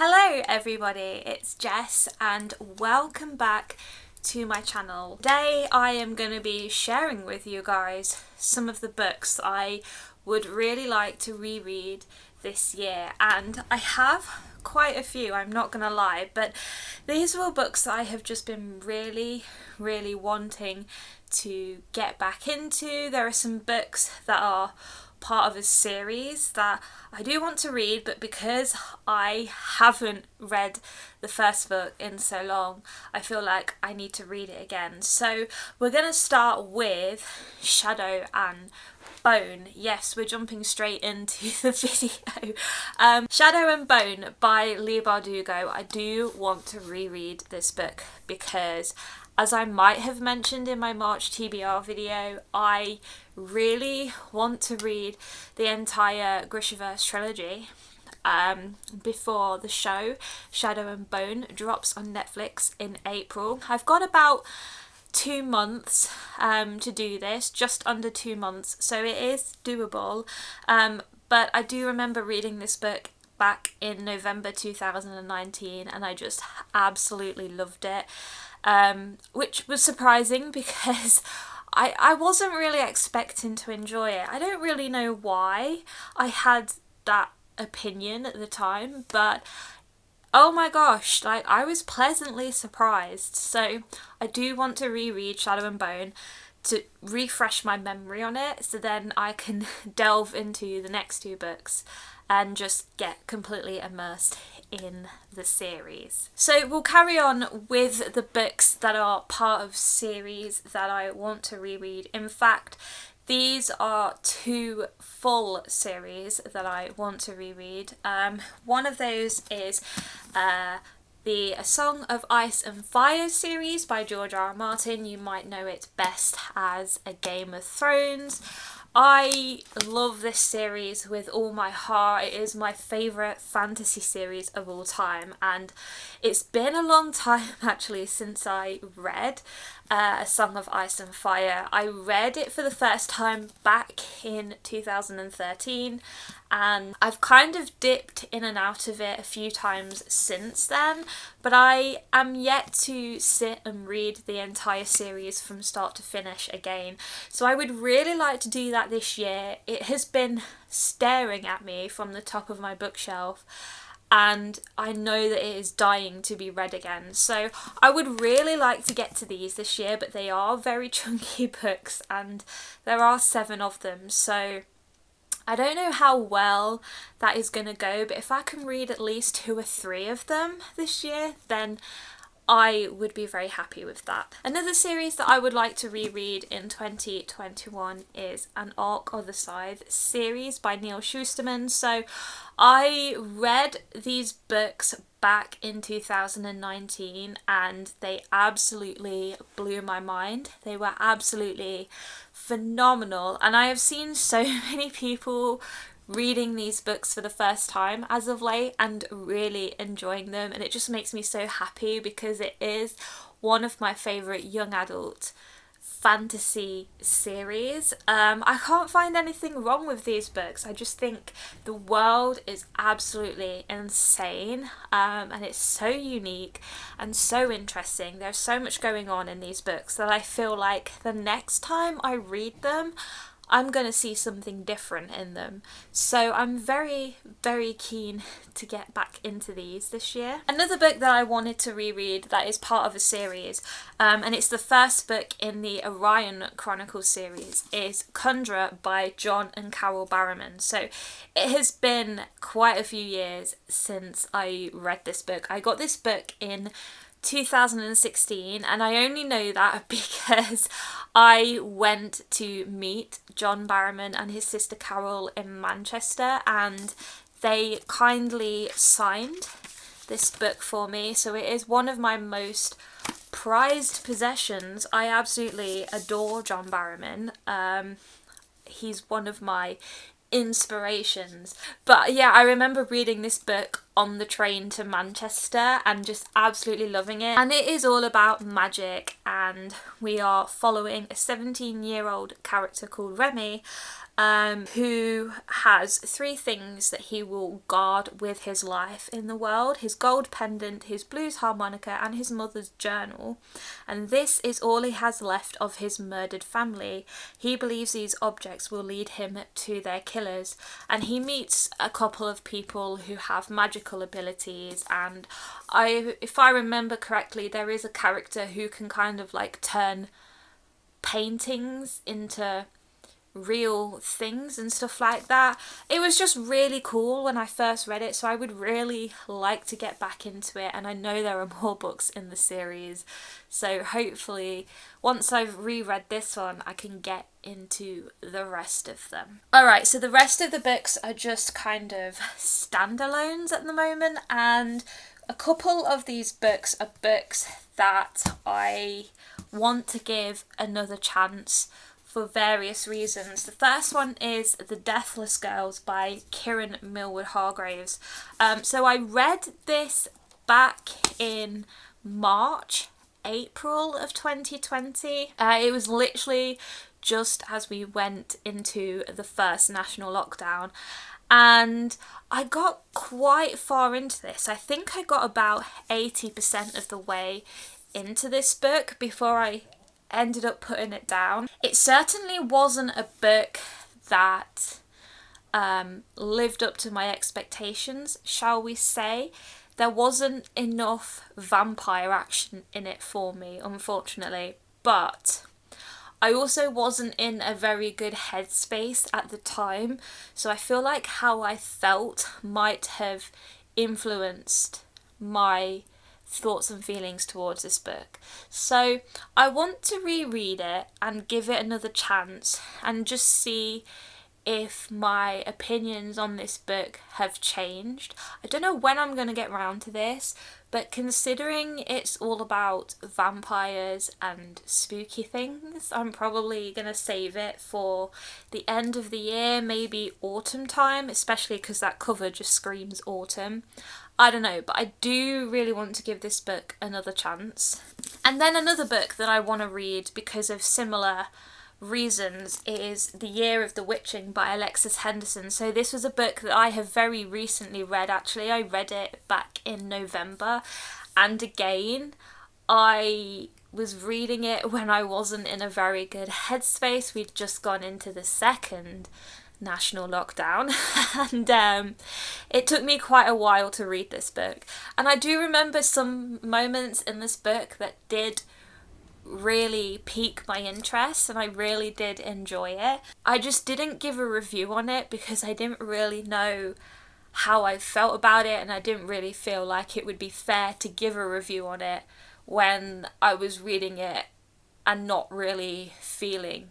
Hello everybody, it's Jess and welcome back to my channel. Today I am going to be sharing with you guys some of the books I would really like to reread this year, and I have quite a few, I'm not going to lie, but these were books that I have just been really wanting to get back into. There are some books that are part of a series that I do want to read, but because I haven't read the first book in so long, I feel like I need to read it again. So we're going to start with Shadow and Bone. Yes, we're jumping straight into the video. Shadow and Bone by Leigh Bardugo. I do want to reread this book because, as I might have mentioned in my March TBR video, I really want to read the entire Grishaverse trilogy before the show Shadow and Bone drops on Netflix in April. I've got about 2 months to do this, just under 2 months, so it is doable, but I do remember reading this book back in November 2019 and I just absolutely loved it, which was surprising because I wasn't really expecting to enjoy it. I don't really know why I had that opinion at the time, but oh my gosh, like, I was pleasantly surprised. So I do want to reread Shadow and Bone to refresh my memory on it, so then I can delve into the next 2 books and just get completely immersed in the series. So we'll carry on with the books that are part of series that I want to reread. In fact, these are 2 full series that I want to reread. One of those is the A Song of Ice and Fire series by George R. R. Martin. You might know it best as A Game of Thrones. I love this series with all my heart. It is my favourite fantasy series of all time, and it's been a long time actually since I read A Song of Ice and Fire. I read it for the first time back in 2013, and I've kind of dipped in and out of it a few times since then, but I am yet to sit and read the entire series from start to finish again. So I would really like to do that this year. It has been staring at me from the top of my bookshelf, and I know that it is dying to be read again. So I would really like to get to these this year, but they are very chunky books and there are 7 of them. So I don't know how well that is going to go, but if I can read at least 2 or 3 of them this year, then I would be very happy with that. Another series that I would like to reread in 2021 is An Arc of the Scythe series by Neal Shusterman. So I read these books back in 2019 and they absolutely blew my mind. They were absolutely phenomenal, and I have seen so many people reading these books for the first time as of late and really enjoying them, and it just makes me so happy because it is one of my favourite young adult fantasy series. I can't find anything wrong with these books. I just think the world is absolutely insane, and it's so unique and so interesting. There's so much going on in these books that I feel like the next time I read them I'm going to see something different in them. So I'm very keen to get back into these this year. Another book that I wanted to reread that is part of a series, and it's the first book in the Orion Chronicles series, is Conjurer by John and Carol Barrowman. So it has been quite a few years since I read this book. I got this book in 2016, and I only know that because I went to meet John Barrowman and his sister Carol in Manchester, and they kindly signed this book for me. So it is one of my most prized possessions. I absolutely adore John Barrowman. He's one of my inspirations. But yeah, I remember reading this book on the train to Manchester and just absolutely loving it. And it is all about magic, and we are following a 17-year-old character called Remy, who has 3 things that he will guard with his life in the world: his gold pendant, his blues harmonica, and his mother's journal. And this is all he has left of his murdered family. He believes these objects will lead him to their killers, and he meets a couple of people who have magical abilities. And if I remember correctly, there is a character who can kind of like turn paintings into real things and stuff like that. It was just really cool when I first read it, so I would really like to get back into it, and I know there are more books in the series, so hopefully once I've reread this one I can get into the rest of them. Alright, so the rest of the books are just kind of standalones at the moment, and a couple of these books are books that I want to give another chance for various reasons. The first one is The Deathless Girls by Kieran Millwood Hargraves. So I read this back in April of 2020. It was literally just as we went into the first national lockdown, and I got quite far into this. I think I got about 80% of the way into this book before I ended up putting it down. It certainly wasn't a book that lived up to my expectations, shall we say. There wasn't enough vampire action in it for me, unfortunately, but I also wasn't in a very good headspace at the time, so I feel like how I felt might have influenced my thoughts and feelings towards this book. So I want to reread it and give it another chance and just see if my opinions on this book have changed. I don't know when I'm going to get round to this, but considering it's all about vampires and spooky things, I'm probably going to save it for the end of the year, maybe autumn time, especially because that cover just screams autumn. I don't know, but I do really want to give this book another chance. And then another book that I want to read because of similar reasons is The Year of the Witching by Alexis Henderson. So this was a book that I have very recently read, actually. I read it back in November, and again, I was reading it when I wasn't in a very good headspace. We'd just gone into the second national lockdown and it took me quite a while to read this book, and I do remember some moments in this book that did really pique my interest and I really did enjoy it. I just didn't give a review on it because I didn't really know how I felt about it, and I didn't really feel like it would be fair to give a review on it when I was reading it and not really feeling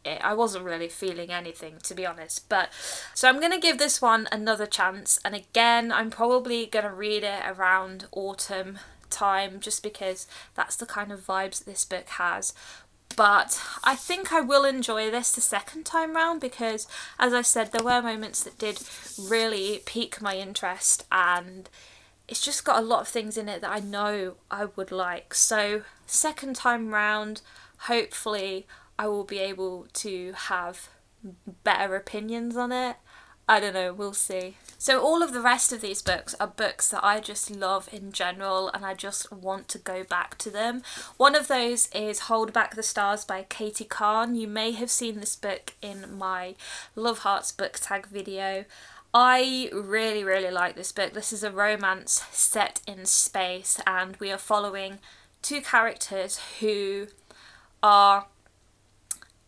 it. I wasn't really feeling anything, to be honest. But so I'm going to give this one another chance, and again I'm probably going to read it around autumn time just because that's the kind of vibes this book has. But I think I will enjoy this the second time round because, as I said, there were moments that did really pique my interest, and it's just got a lot of things in it that I know I would like. So second time round, hopefully I will be able to have better opinions on it. I don't know, we'll see. So all of the rest of these books are books that I just love in general, and I just want to go back to them. One of those is Hold Back the Stars by Katie Kahn. You may have seen this book in my Love Hearts book tag video. I really, really like this book. This is a romance set in space, and we are following 2 characters who are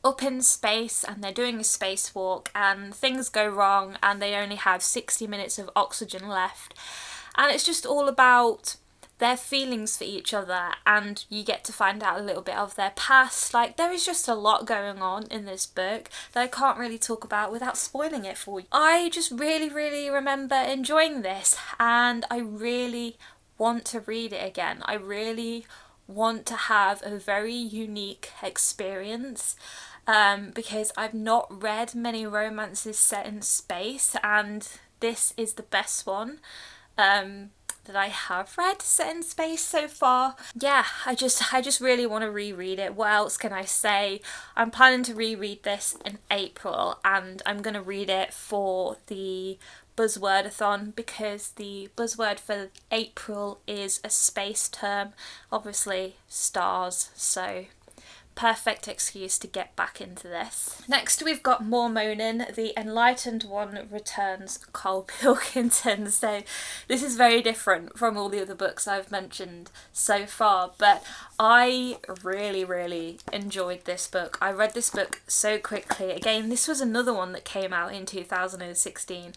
up in space and they're doing a spacewalk and things go wrong and they only have 60 minutes of oxygen left, and it's just all about their feelings for each other, and you get to find out a little bit of their past. Like, there is just a lot going on in this book that I can't really talk about without spoiling it for you. I just really, really remember enjoying this, and I really want to read it again. I really want to have a very unique experience because I've not read many romances set in space, and this is the best one. that I have read set in space so far. Yeah, I just really want to reread it. What else can I say? I'm planning to reread this in April, and I'm going to read it for the Buzzwordathon, because the buzzword for April is a space term, obviously stars, so perfect excuse to get back into this. Next we've got Mormonen, The Enlightened One Returns, Carl Pilkington. So this is very different from all the other books I've mentioned so far, but I really enjoyed this book. I read this book so quickly. Again, this was another one that came out in 2016,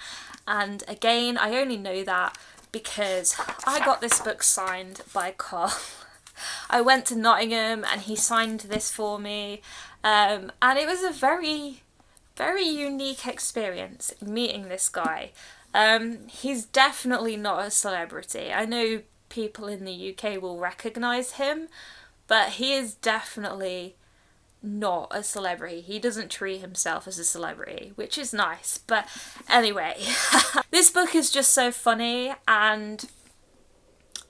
and again, I only know that because I got this book signed by Carl. I went to Nottingham and he signed this for me, and it was a very unique experience meeting this guy. He's definitely not a celebrity. I know people in the UK will recognise him, but he is definitely not a celebrity. He doesn't treat himself as a celebrity, which is nice. But anyway, this book is just so funny, and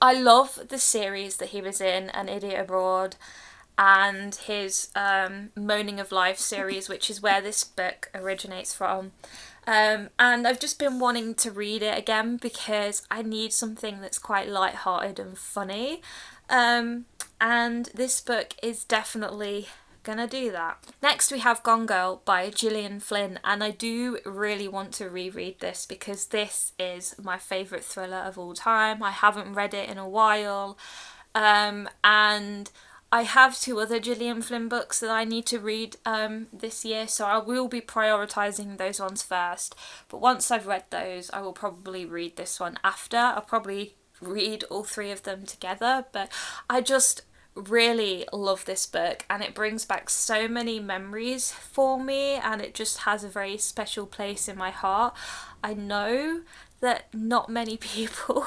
I love the series that he was in, An Idiot Abroad, and his Moaning of Life series, which is where this book originates from. And I've just been wanting to read it again because I need something that's quite light-hearted and funny. And this book is definitely gonna do that. Next we have Gone Girl by Gillian Flynn, and I do really want to reread this because this is my favourite thriller of all time. I haven't read it in a while, and I have 2 other Gillian Flynn books that I need to read this year, so I will be prioritising those ones first. But once I've read those, I will probably read this one after. I'll probably read all 3 of them together, but I just really love this book, and it brings back so many memories for me, and it just has a very special place in my heart. I know that not many people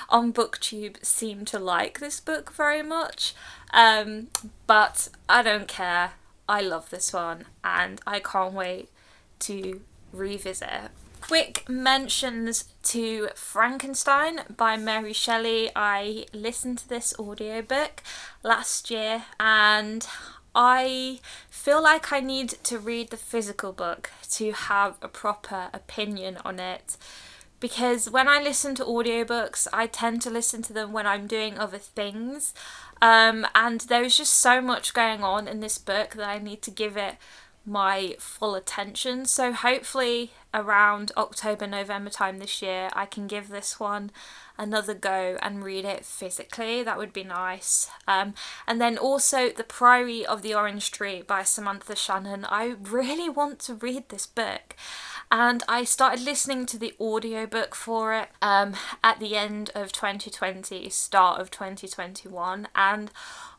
on BookTube seem to like this book very much, but I don't care. I love this one and I can't wait to revisit it. Quick mentions to Frankenstein by Mary Shelley. I listened to this audiobook last year and I feel like I need to read the physical book to have a proper opinion on it, because when I listen to audiobooks I tend to listen to them when I'm doing other things, and there's just so much going on in this book that I need to give it my full attention. So hopefully around October, November time this year I can give this one another go and read it physically. That would be nice. And then also The Priory of the Orange Tree by Samantha Shannon. I really want to read this book, and I started listening to the audiobook for it at the end of 2020, start of 2021, and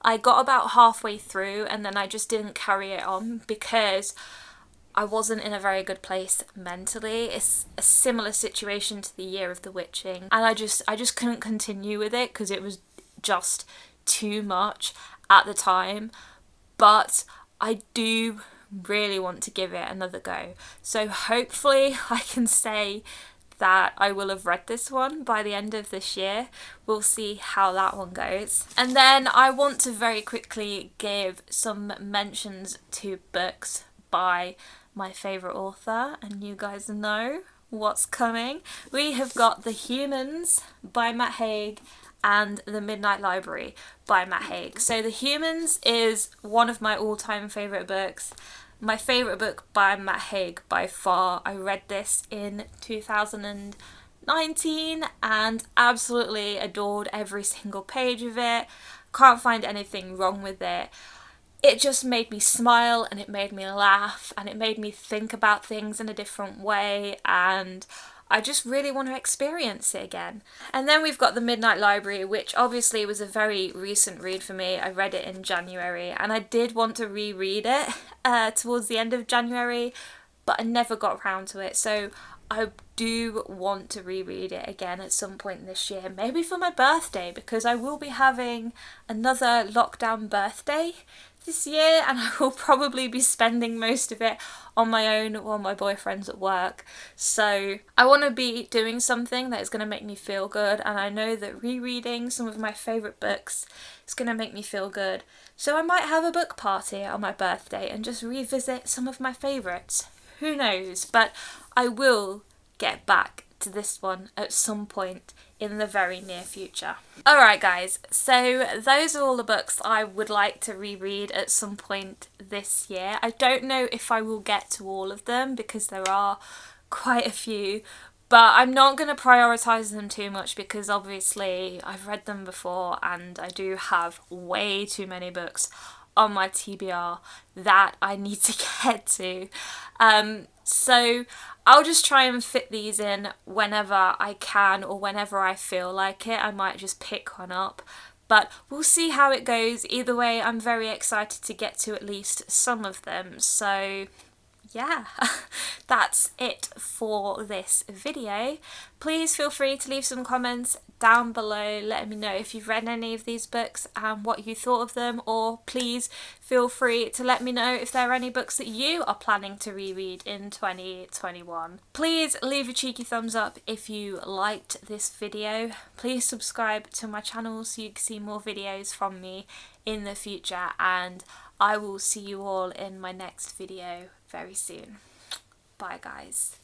I got about halfway through and then I just didn't carry it on because I wasn't in a very good place mentally. It's a similar situation to The Year of the Witching, and I just couldn't continue with it because it was just too much at the time. But I do really want to give it another go, so hopefully I can say that I will have read this one by the end of this year. We'll see how that one goes. And then I want to very quickly give some mentions to books by my favourite author, and you guys know what's coming. We have got The Humans by Matt Haig and The Midnight Library by Matt Haig. So The Humans is one of my all-time favourite books. My favourite book by Matt Haig by far. I read this in 2019 and absolutely adored every single page of it. Can't find anything wrong with it. It just made me smile and it made me laugh and it made me think about things in a different way, and I just really want to experience it again. And then we've got The Midnight Library, which obviously was a very recent read for me. I read it in January and I did want to reread it towards the end of January, but I never got around to it. So I do want to reread it again at some point this year, maybe for my birthday, because I will be having another lockdown birthday this year, and I will probably be spending most of it on my own while my boyfriend's at work. So I want to be doing something that is going to make me feel good, and I know that rereading some of my favourite books is going to make me feel good. So I might have a book party on my birthday and just revisit some of my favourites. Who knows? But I will get back to this one at some point in the very near future. Alright guys, so those are all the books I would like to reread at some point this year. I don't know if I will get to all of them because there are quite a few, but I'm not going to prioritise them too much because obviously I've read them before and I do have way too many books on my TBR that I need to get to. So I'll just try and fit these in whenever I can or whenever I feel like it. I might just pick one up, but we'll see how it goes. Either way, I'm very excited to get to at least some of them. So yeah, that's it for this video. Please feel free to leave some comments down below letting me know if you've read any of these books and what you thought of them, or please feel free to let me know if there are any books that you are planning to reread in 2021. Please leave a cheeky thumbs up if you liked this video. Please subscribe to my channel so you can see more videos from me in the future, and I will see you all in my next video very soon. Bye guys.